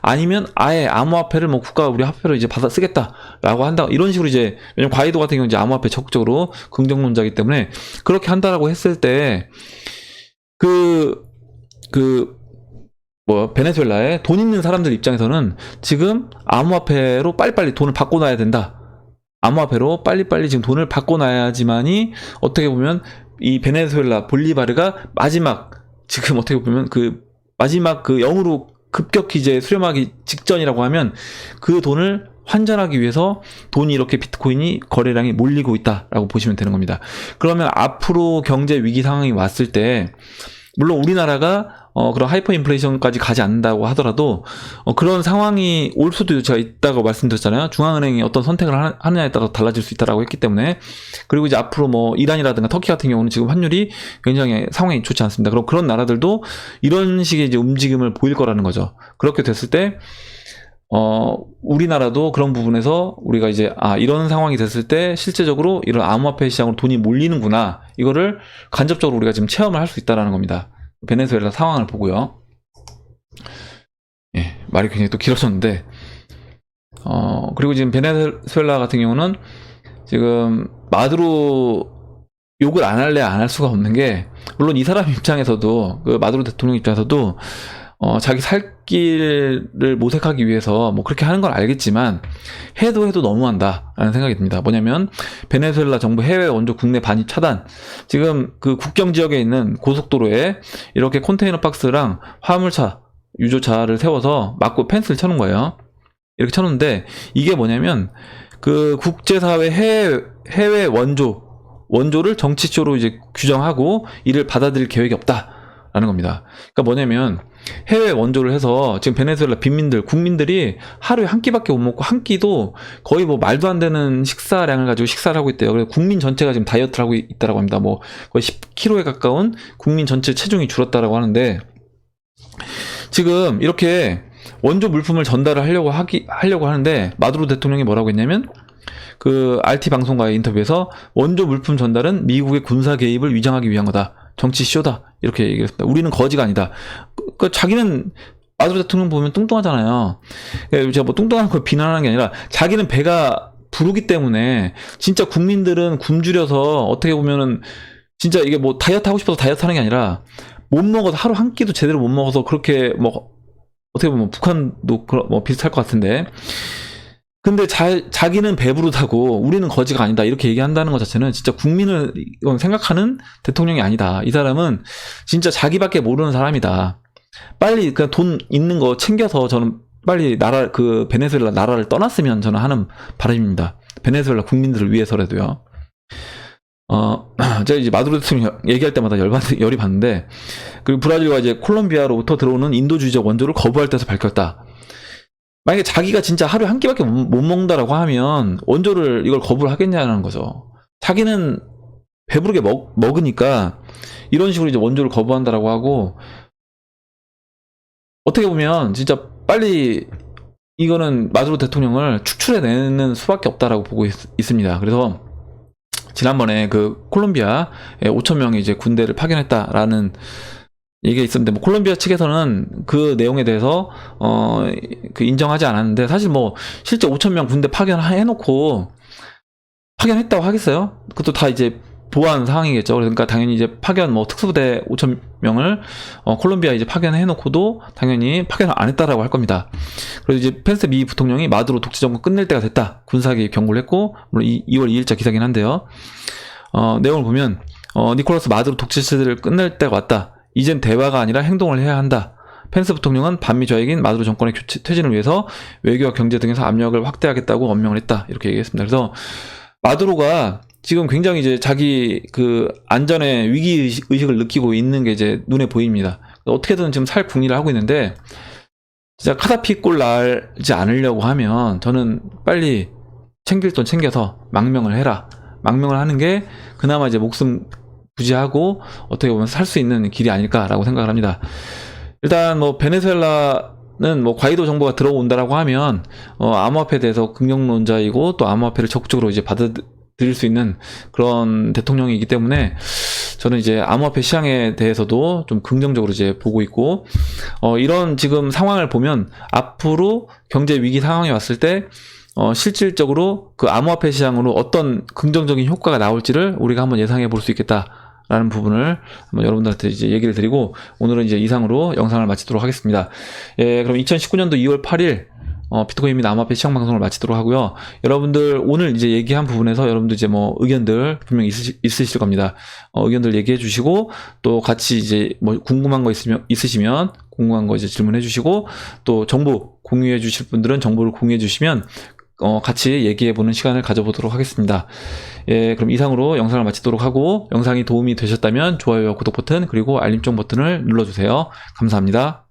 아니면 아예 암호화폐를 뭐 국가가 우리 화폐로 이제 받아 쓰겠다라고 한다, 이런 식으로 이제, 왜냐면 과이도 같은 경우 이제 암호화폐 적극적으로 긍정론자이기 때문에 그렇게 한다라고 했을 때 베네수엘라에 돈 있는 사람들 입장에서는 지금 암호화폐로 빨리빨리 돈을 바꿔놔야 된다. 암호화폐로 빨리빨리 지금 돈을 바꿔놔야지만이, 어떻게 보면 이 베네수엘라 볼리바르가 지금 어떻게 보면 마지막 0으로 급격히 이제 수렴하기 직전이라고 하면, 그 돈을 환전하기 위해서 돈이 이렇게 비트코인이 거래량이 몰리고 있다라고 보시면 되는 겁니다. 그러면 앞으로 경제 위기 상황이 왔을 때, 물론 우리나라가 그런 하이퍼 인플레이션까지 가지 않는다고 하더라도 그런 상황이 올 수도 제가 있다고 말씀드렸잖아요. 중앙은행이 어떤 선택을 하느냐에 따라 달라질 수 있다라고 했기 때문에. 그리고 이제 앞으로 뭐 이란이라든가 터키 같은 경우는 지금 환율이 굉장히 상황이 좋지 않습니다. 그럼 그런 나라들도 이런 식의 이제 움직임을 보일 거라는 거죠. 그렇게 됐을 때 우리나라도 그런 부분에서 우리가 이제 이런 상황이 됐을 때 실제적으로 이런 암호화폐 시장으로 돈이 몰리는구나, 이거를 간접적으로 우리가 지금 체험을 할 수 있다는 겁니다. 베네수엘라 상황을 보고요. 예, 말이 굉장히 또 길어졌는데, 그리고 지금 베네수엘라 같은 경우는 지금 마두로 욕을 안 할래 안 할 수가 없는 게, 물론 이 사람 입장에서도, 그 마두로 대통령 입장에서도 자기 살 길을 모색하기 위해서 뭐 그렇게 하는 건 알겠지만, 해도 너무한다 라는 생각이 듭니다. 뭐냐면 베네수엘라 정부 해외 원조 국내 반입 차단, 지금 그 국경 지역에 있는 고속도로에 이렇게 컨테이너 박스랑 화물차, 유조차를 세워서 막고 펜스를 쳐놓은 거예요. 이렇게 쳐놓는데, 이게 뭐냐면 그 국제사회 해외 원조를 정치적으로 이제 규정하고 이를 받아들일 계획이 없다라는 겁니다. 그러니까 뭐냐면 해외 원조를 해서 지금 베네수엘라 국민들이 하루에 한 끼밖에 못 먹고, 한 끼도 거의 뭐 말도 안 되는 식사량을 가지고 식사를 하고 있대요. 그래서 국민 전체가 지금 다이어트를 하고 있다라고 합니다. 뭐 거의 10kg에 가까운 국민 전체 체중이 줄었다라고 하는데, 지금 이렇게 원조 물품을 전달을 하려고 하는데, 마두로 대통령이 뭐라고 했냐면, 그 RT 방송과의 인터뷰에서 원조 물품 전달은 미국의 군사 개입을 위장하기 위한 거다, 정치 쇼다, 이렇게 얘기했습니다. 우리는 거지가 아니다. 자기는, 마두로 대통령 보면 뚱뚱하잖아요. 제가 뭐 뚱뚱한 걸 비난하는 게 아니라, 자기는 배가 부르기 때문에, 진짜 국민들은 굶주려서 어떻게 보면은 진짜 이게 뭐 다이어트 하고 싶어서 다이어트 하는 게 아니라, 못 먹어서, 하루 한 끼도 제대로 못 먹어서, 그렇게 뭐 어떻게 보면 북한도 뭐 비슷할 것 같은데, 근데 자기는 배부르다고 우리는 거지가 아니다, 이렇게 얘기한다는 것 자체는 진짜 국민을 생각하는 대통령이 아니다. 이 사람은 진짜 자기밖에 모르는 사람이다. 빨리 그냥 돈 있는 거 챙겨서, 저는 빨리 그 베네수엘라 나라를 떠났으면 저는 하는 바람입니다. 베네수엘라 국민들을 위해서라도요. 제가 이제 마두로 대통령 얘기할 때마다 열이 받는데, 그리고 브라질과 이제 콜롬비아로부터 들어오는 인도주의적 원조를 거부할 때서 밝혔다. 만약에 자기가 진짜 하루에 한 끼밖에 못 먹는다라고 하면 원조를 이걸 거부를 하겠냐는 거죠. 자기는 배부르게 먹으니까 이런 식으로 이제 원조를 거부한다라고 하고, 어떻게 보면 진짜 빨리 이거는 마두로 대통령을 축출해내는 수밖에 없다라고 보고 있습니다. 그래서 지난번에 그 콜롬비아에 5,000명의 이제 군대를 파견했다라는 얘기가 있었는데, 뭐 콜롬비아 측에서는 그 내용에 대해서 그 인정하지 않았는데, 사실 뭐 실제 5,000명 군대 파견해놓고 파견했다고 하겠어요? 그것도 다 이제 보안 상황이겠죠. 그러니까 당연히 이제 파견, 뭐 특수부대 5,000명을 콜롬비아 이제 파견해놓고도 당연히 파견을 안 했다라고 할 겁니다. 그래서 이제 펜스 미 부통령이 마두로 독재 정권 끝낼 때가 됐다, 군사개입 경고를 했고, 물론 2월 2일자 기사긴 한데요. 내용을 보면 니콜라스 마두로 독재 시대를 끝낼 때가 왔다. 이젠 대화가 아니라 행동을 해야 한다. 펜스 부통령은 반미 좌익인 마두로 정권의 퇴진을 위해서 외교와 경제 등에서 압력을 확대하겠다고 엄명을 했다, 이렇게 얘기했습니다. 그래서 마두로가 지금 굉장히 이제 자기 그 안전의 위기 의식을 느끼고 있는 게 이제 눈에 보입니다. 어떻게든 지금 살 궁리를 하고 있는데, 진짜 카다피 꼴 나지 않으려고 하면 저는 빨리 챙길 돈 챙겨서 망명을 해라. 망명을 하는 게 그나마 이제 목숨 부지하고 어떻게 보면 살 수 있는 길이 아닐까라고 생각을 합니다. 일단 뭐 베네수엘라는 뭐 과이도 정부가 들어온다라고 하면 암호화폐에 대해서 긍정론자이고, 또 암호화폐를 적극적으로 이제 받아들일 수 있는 그런 대통령이기 때문에, 저는 이제 암호화폐 시장에 대해서도 좀 긍정적으로 이제 보고 있고, 이런 지금 상황을 보면 앞으로 경제 위기 상황이 왔을 때 실질적으로 그 암호화폐 시장으로 어떤 긍정적인 효과가 나올지를 우리가 한번 예상해 볼 수 있겠다라는 부분을 한번 여러분들한테 이제 얘기를 드리고, 오늘은 이제 이상으로 영상을 마치도록 하겠습니다. 예, 그럼 2019년도 2월 8일 비트코인 및 암호화폐 시장 방송을 마치도록 하고요. 여러분들 오늘 이제 얘기한 부분에서 여러분들 이제 뭐 의견들 분명 있으실 겁니다. 의견들 얘기해 주시고, 또 같이 이제 뭐 궁금한 거 있으시면 궁금한 거 이제 질문해 주시고, 또 정보 공유해 주실 분들은 정보를 공유해 주시면 같이 얘기해 보는 시간을 가져보도록 하겠습니다. 예, 그럼 이상으로 영상을 마치도록 하고, 영상이 도움이 되셨다면 좋아요와 구독 버튼, 그리고 알림종 버튼을 눌러주세요. 감사합니다.